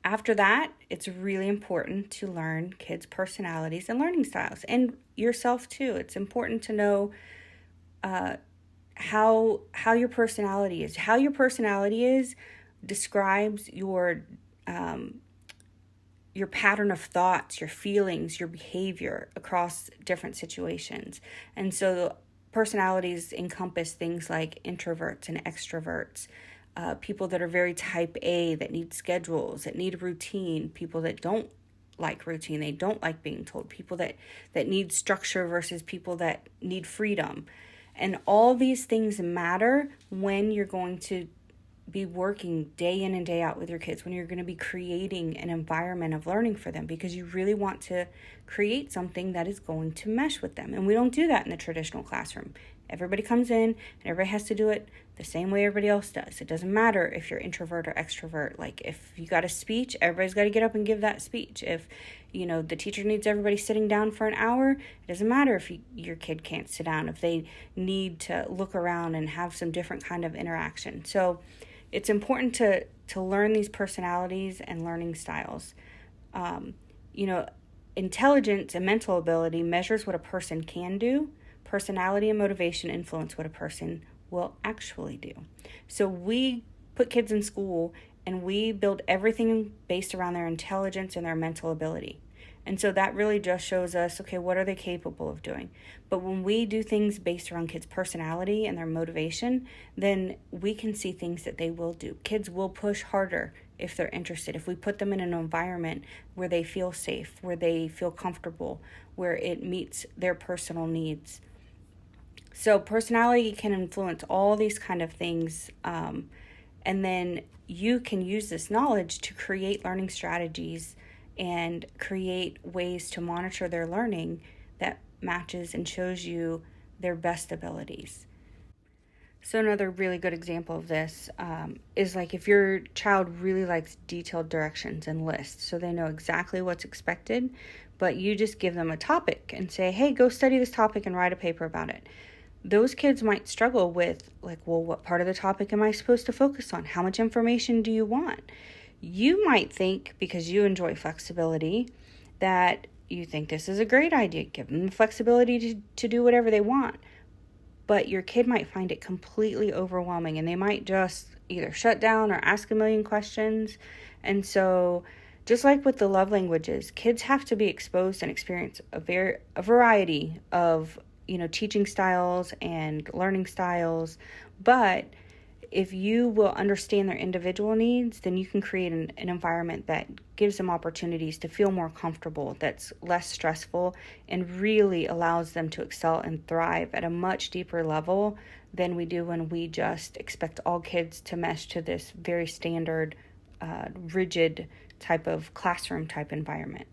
After that, it's really important to learn kids' personalities and learning styles, and yourself too. It's important to know how your personality is. How your personality is describes your pattern of thoughts, your feelings, your behavior across different situations. And so personalities encompass things like introverts and extroverts, people that are very type A, that need schedules, that need routine, people that don't like routine, they don't like being told, people that need structure versus people that need freedom. And all these things matter when you're going to be working day in and day out with your kids, when you're going to be creating an environment of learning for them, because you really want to create something that is going to mesh with them. And we don't do that in the traditional classroom. Everybody comes in and everybody has to do it the same way everybody else does. It doesn't matter if you're introvert or extrovert. Like, if you got a speech, everybody's got to get up and give that speech. If the teacher needs everybody sitting down for an hour, it doesn't matter if your kid can't sit down, if they need to look around and have some different kind of interaction. So it's important to learn these personalities and learning styles. Intelligence and mental ability measures what a person can do. Personality and motivation influence what a person will actually do. So we put kids in school and we build everything based around their intelligence and their mental ability. And so that really just shows us, okay, what are they capable of doing? But when we do things based around kids' personality and their motivation, then we can see things that they will do. Kids will push harder if they're interested. If we put them in an environment where they feel safe, where they feel comfortable, where it meets their personal needs. So personality can influence all these kind of things. And then you can use this knowledge to create learning strategies and create ways to monitor their learning that matches and shows you their best abilities. So another really good example of this is like if your child really likes detailed directions and lists, so they know exactly what's expected, but you just give them a topic and say, hey, go study this topic and write a paper about it. Those kids might struggle with, like, well, what part of the topic am I supposed to focus on? How much information do you want? You might think, because you enjoy flexibility, that you think this is a great idea. Give them the flexibility to do whatever they want. But your kid might find it completely overwhelming, and they might just either shut down or ask a million questions. And so just like with the love languages, kids have to be exposed and experience a variety of teaching styles and learning styles. But if you will understand their individual needs, then you can create an environment that gives them opportunities to feel more comfortable, that's less stressful, and really allows them to excel and thrive at a much deeper level than we do when we just expect all kids to mesh to this very standard, rigid type of classroom type environment.